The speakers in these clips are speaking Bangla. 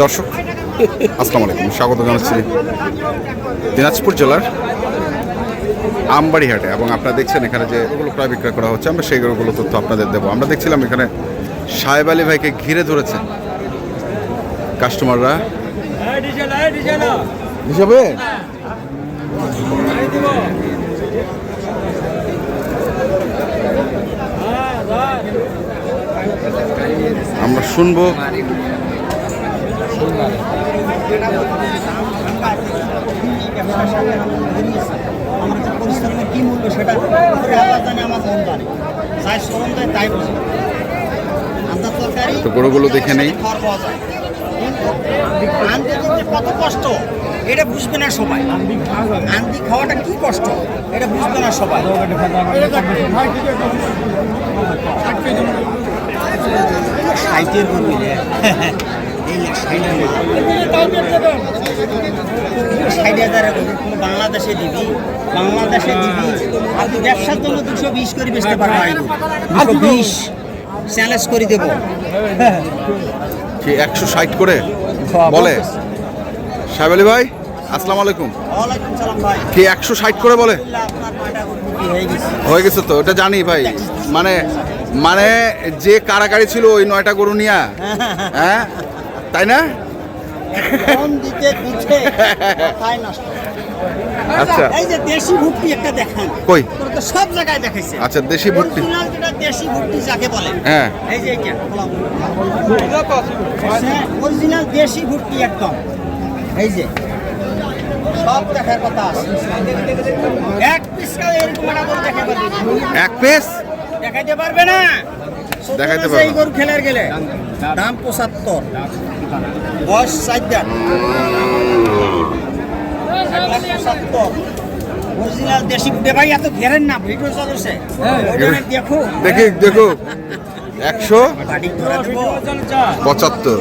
দর্শক আসসালামু আলাইকুম, স্বাগত জানাচ্ছি দিনাজপুর জেলার আমবাড়ি হাটে। এবং আপনারা দেখছেন এখানে যে গরুগুলো প্রায় বিক্রয় করা হচ্ছে, আমরা সেই গরুগুলো তথ্য আপনাদের দেবো। আমরা দেখছিলাম এখানে সাহেব আলী ভাইকে ঘিরে ধরেছে কাস্টমাররা হিসাবে। আমরা শুনবো আমার যে পরিশ্রমের কি মূল্য সেটা আল্লাহ জানে, আমার মন জানে। যাই শ্রম দেয় তাই বোঝে। আন্দাজ তরকারি তো গরুগুলো দেখে নেই। খাওয়ার পাওয়া যায়, কিন্তু আনতে দিতে কত কষ্ট এটা বুঝবে না সবাই। আন্দি খাওয়াটা কি কষ্ট এটা বুঝবে না সবাই। সাইটের গরু বাংলাদেশে দিবি, বাংলাদেশে দিবি আর তুই ব্যবসার জন্য 220 করে বেচতে পারবো। 220 চ্যালেঞ্জ করে দেবো। 160 করে বলে সাহেব আলী ভাই। আসসালামু আলাইকুম। ওয়ালাইকুম সালাম ভাই। কি 160 করে বলে? আপনার কয়টা গরু হয়ে গেছে তো, এটা জানি ভাই। মানে মানে যে কারাকারি ছিল ওই 9টা গরু নিয়া, হ্যাঁ তাই না? আচ্ছা, এই যে দেশি ভুট্টি একটা দেখান। কই? তো সব জায়গায় দেখাইছে। আচ্ছা, দেশি ভুট্টি। দেশি ভুট্টি যাকে বলে, হ্যাঁ এই যে এটা অরিজিনাল দেশি ভুট্টি একদম। এই যে সব দেখার কথা আছে। এক পিস এরকম একটা গরু দেখাতে পারবে? এক পিস দেখাইতে পারবে না। দেখাইতে পারবে এই গরু খেলার গেলে দাম 75, বয়স 4 দাঁত, 1,75,000 অরিজিনাল দেশি ভুট্টি। ভাই এত ঘেরেন না, ভিডিও চলছে দেখো দেখি দেখো। 175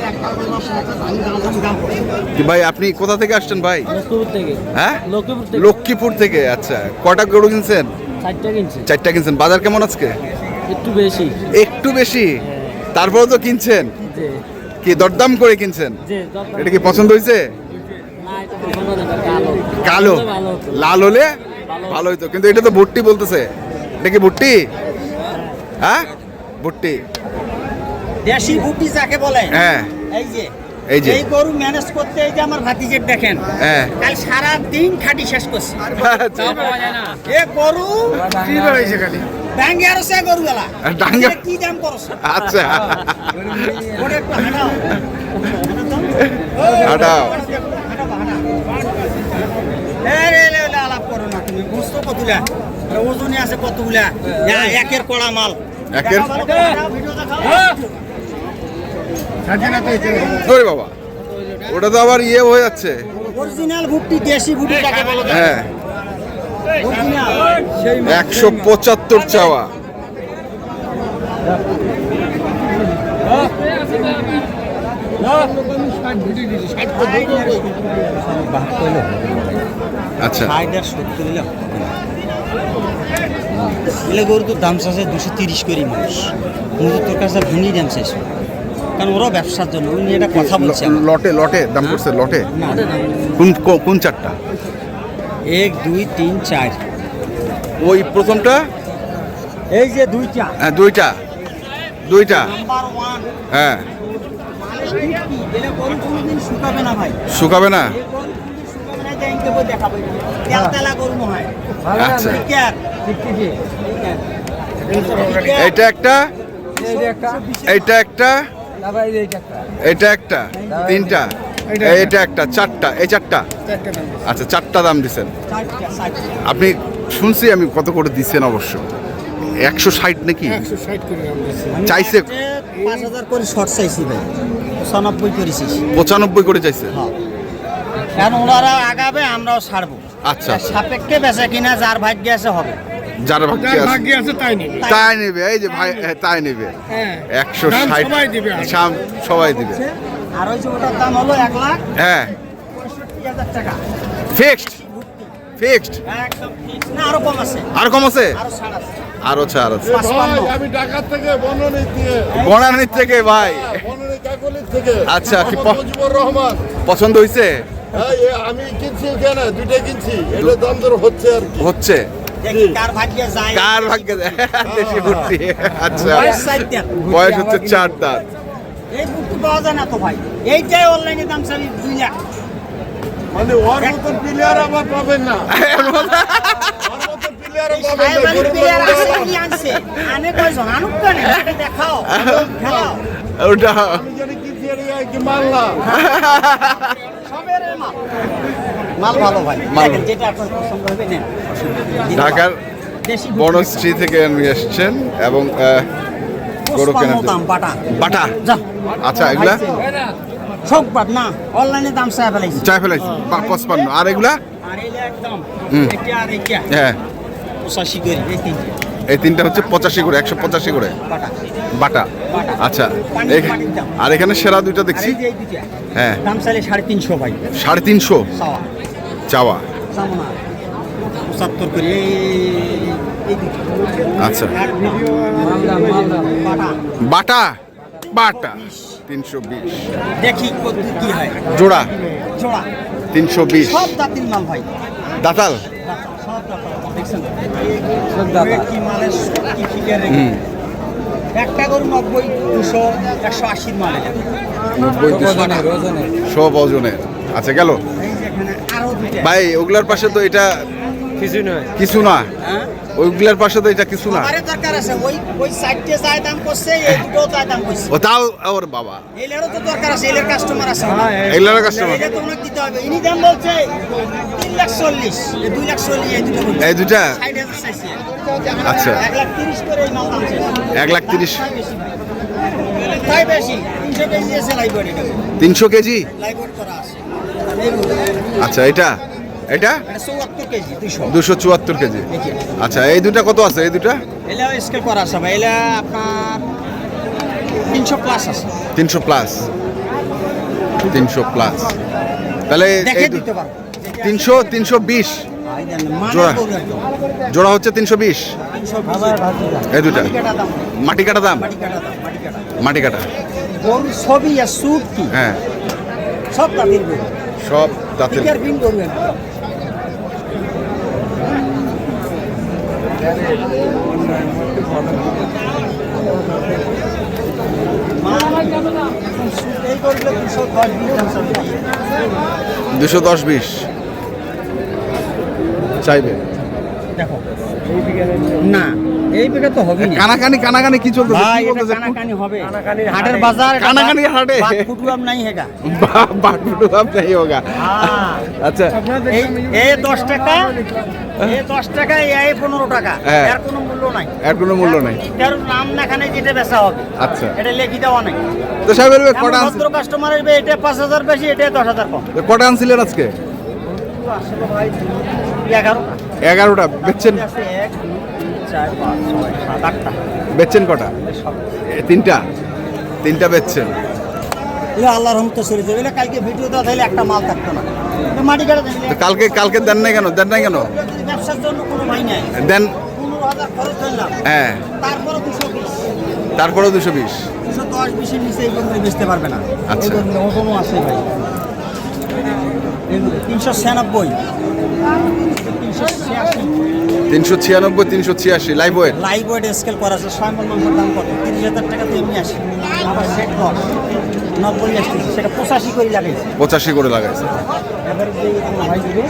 কি ভাই? আপনি কোথা থেকে আসছেন ভাই? হ্যাঁ, লক্ষ্মীপুর থেকে। আচ্ছা, কটা গরু কিনছেন? 4টা কিনছেন। বাজার কেমন আজকে? একটু বেশি। তারপরে তো কিনছেন, কি দরদাম করে কিনছেন? এটা কি পছন্দ হয়েছে? কালো, লাল হলে ভালো হইতো, কিন্তু এটা তো ভুট্টি বলতেছে। এটা কি ভুট্টি? হ্যাঁ, ভুট্টি, দেশি ভুট্টি যাকে বলে। হ্যাঁ, এই যে এই গরু ম্যানেজ করতে এই যে আমার ভাতিজের দেখেন, হ্যাঁ, কাল সারা দিন খাটি শেষ করছে। আচ্ছা। এ গরু কি হয়েছে খালি ডাঙ্গে আর সে গরু গলা ডাঙ্গে কি দাম করছ? আচ্ছা, ওরে একটু হাঁটাও হাঁটাও। আলাপ করো না তুমি, বুঝতো কতগুলা ওজনে আছে, কতগুলা একের কড়া মাল। একের ওরে বাবা, ওটা তো আবার ইয়ে হয়ে যাচ্ছে। অরিজিনাল ভুট্টি, দেশি ভুট্টি যাকে বলে। হ্যাঁ, অরিজিনাল 175 চাওয়া। আচ্ছা, গরু তো দাম চাচ্ছে 230 করে মানুষ। তোর কাছে ভুনি দাম চাইছে, কারণ ওরা ব্যবসার জন্য। উনি এটা কথা বলছে লটে লটে দাম করছে। লটে কোন চারটা? 1, 2, 3, 4। ওই প্রথমটা, এই যে দুইটা, হ্যাঁ দুইটা নাম্বার 1। হ্যাঁ, শুকাবে না ভাই, শুকাবে না। আচ্ছা, এটা একটা, এইটা একটা, এটা একটা, 3টা, এটা একটা, 4টা, এই 4টা। আচ্ছা, 4টা দাম দিচ্ছেন আপনি? শুনছি আমি কত করে দিচ্ছেন অবশ্য। 160 নাকি চাইছে? 5,000 করে শর্ট চাইছি ভাই, 95 করেছি। 95 করে চাইছে। কারণ ওনারা আগাবে, আমরাও ছাড়বো। আচ্ছা, সাপেক্ষে বেচা কিনা যার ভাগ্য আছে হবে। যার ভাগ্যে আছে তাই নেবে। এই যে ভাই, তাই নেবে। 160 সবাই দিবে। আর ওই যে ওটার দাম হলো 1,00,000। হ্যাঁ, 65,000 টাকা ফিক্সড। একদম ফিক্স না, আরো কম আছে। আর কম আছে? আরো ছাড় আছে। আরো ছাড় আছে। আমি ঢাকা থেকে বনানীর থেকে ভাই। থেকে আচ্ছা, কি মুজিবুর রহমান পছন্দ হয়েছে? আমি কিনছি কেন, দুইটা কিনছি, এটা দাম দর হচ্ছে আর কি। হচ্ছে দেখি কার ভাগ্যে যায়। কার ভাগ্যে যায়? দেশি ভুট্টি। আচ্ছা, বয়স 4 দাঁত। বয়স হচ্ছে 4 দাঁত। এই ভুট্টি পাওয়া যায় না তো ভাই, এইটাই অনলাইনে দাম চাবি 2 লাখ। মানে ওর মতন প্লেয়ার আবার পাবেন না, ওর মতন প্লেয়ার পাবেন না। সাহেবালি প্লেয়ার আছে কি আনছে, আনে কয়জন আনুক কেন, সেটা দেখাও, খেলাও। ওটা আমি জানি কিনছি এটা কি মাল্লা। সবের মাল, মাল ভালো ভাই। মাল। দেখেন যেটা আপনার পছন্দ হবে নেন। ঢাকার দেশি বনশ্রী থেকে নিয়ে এসছেন এবং গরু কেনার জন্য। দাম বাটা বাটা। যা। আচ্ছা, এগুলা সব বাট না, অনলাইনে দাম চাই ফেলাইছি। চাই ফেলাইছি 55। আর এগুলা? আর এইটা একদম হুম। এটা আর এইটা হ্যাঁ, 85 করে এই তিনটে এই তিনটা হচ্ছে 85 করে, 185 করে বাটা। বাটা। আচ্ছা, আর এখানে সেরা দুইটা আর দেখছি। এই যে এই দুইটা হ্যাঁ, দাম চাইলে 350 ভাই। 350 সাওয়া চাওয়া। সামনা 75 করে এই দুইটা। আচ্ছা, আর বাটা বাটা বাটা 320 দেখি কত কি হয়। জোড়া জোড়া 320। সব দাঁতিল মাল ভাই। দাতাল। সব দাঁতাল মাল, দেখছেন কি মালের কি ফিগার একটা গরু 90, 200, 180 মাল এটা। 90 সব ওজনের। আচ্ছা, গেল এই যে এখানে আরো দুইটা ভাই। ওগুলার পাশে তো এটা কিছু না, হ্যাঁ ওইগুলার পাশে তো এটা কিছু না। আমারে দরকার আছে, ওই সাইডে যায় দাম করছে, এই দুটো যায় দাম করছে। ও তাও ওর বাবা, এলেরও তো দরকার আছে, এলের কাস্টমার আছে। এগুলার কাস্টমার। এলে তো ওনাকে দিতে হবে। ইনি দাম বলছে 340, 240, এই দুটো বলছে। এই দুটা 60,000 চাইছে। আচ্ছা, 1,30,000 করে এই মাল দাম চাইছে। 1,30,000 তাই বেশি 300 কেজি আছে লাইভ 300 কেজি। লাইভ করা আছে। এইগুলো আচ্ছা, এটা এটা এটা 74 কেজি 200। 274 কেজি। আচ্ছা, এই দুটা কত আছে? এই দুটা এলা স্কেল করা আছে ভাই, এলা আপনার 300 প্লাস আছে। 300 প্লাস। 300 প্লাস, তাহলে দেখে এই দিতে পারবো। 300 320 ভাই দেন মানে জোড়া। গরু একদম। জোড়া হচ্ছে 320। 320 এই দুটা মাটি কাটা দাম, মাটি কাটা দাম। মাটি কাটা দাম, মাটি কাটা। মাটি কাটা, গরু ছবি আর সুট কি হ্যাঁ, সব দাঁতের গরু, সব দাঁতের। ফিগার বিন গরু একদম। এই গরুগুলো 210-20 চাইবে। দেখো না, এই বিঘা তো হবে না কানাকানি কি চলতেছে? ভাই, কি এটা বলতেছে? কানাকানি হবে। হাটের বাজার, কানাকানি হাটে। ফুটুয়াম নাই হেগা। বাটুটু আপ नहीं होगा। আচ্ছা, এই 10 টাকা, এই 10 টাকা, এই 15 টাকা, হ্যাঁ। এর কোনো মূল্য নাই। এর কোনো মূল্য নাই। এর নাম দেখানে যেটা বেচা হবে, আচ্ছা, এটা লেখি দেওয়া নাই। তো সাহেব বলবে এমন কটা ভদ্র কাস্টমার আসবে, এটা 5,000 বেশি, এটা 10,000 কম। কটা আনছিলেন আজকে? আসলে ভাই 11টা 11টা বেচছেন? আছে, 1, 2, 3, 4, 5, 6, 7, 8টা। বেচছেন কটা? তিনটা বেচছেন। এগুলো আল্লাহর রহমতে চলে যাবে। এগুলো কালকে ভিডিও দেওয়া তাহলে একটা মাল থাকতো না। এটা মাটি কাটা দেন। তো কালকে দেন নাই কেন? ব্যবসার জন্য কোনো ভাই নাই। দেন। 15,000 খরচ ধরলাম, হ্যাঁ, তারপরে 220, তারপরেও 220। 210, 20-এর নিচে এই গরুগুলো বেচতে পারবে না। আচ্ছা। এই গরুগুলো ওজনও আছে ভাই। এগুলো 396, 386 396 live weight. Live weight scale করা আছে। 6 মণ মাংসের দাম কত? 30,000 টাকা তো এমনি আসে। আবার সেট 10, 90 আসতেছে, সেটা 85 করে লাগাইছে। 85 করে লাগাইছে। এবারে যে ভাই দিবে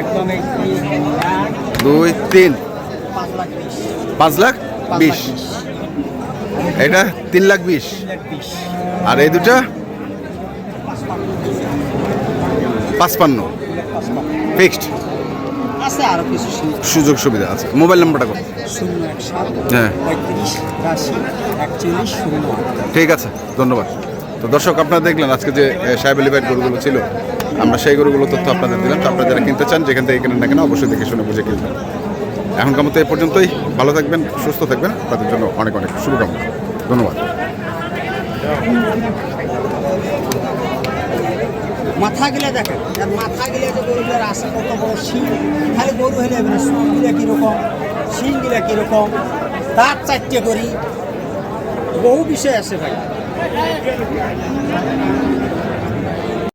একদম এই 2 3 5 লাখ 20, 5 লাখ 20। এটা 3,20,000। 3,20,000। আর এই দুটা 55 ফিক্সড। আছে আরো কিছু সুযোগ সুবিধা আছে। মোবাইল নাম্বারটা কত? 017 হ্যাঁ, 35 80 41 08। ঠিক আছে, ধন্যবাদ। তো দর্শক, আপনারা দেখলেন আজকে যে সাহেব আলী ভাইয়ের গরুগুলো ছিল, আমরা সেই গরুগুলো তথ্য আপনাদের দিলাম। তো আপনারা যারা কিনতে চান, যেখান থেকে কেনেন না কেন, অবশ্যই দেখে শুনে বুঝে কিনবেন। এখনকার মতো এই পর্যন্তই। ভালো থাকবেন, সুস্থ থাকবেন, তাদের জন্য অনেক অনেক শুভকামনা। ধন্যবাদ। মাথা গেলে দেখেন, আর মাথা গেলে যে গরুগুলোর আছে কত বড় শিং, খালি গরু হলে হবে না। সুর গিলা কীরকম, শিং গিলা কীরকম, দাঁত চারটে করি, বহু বিষয় আছে ভাই।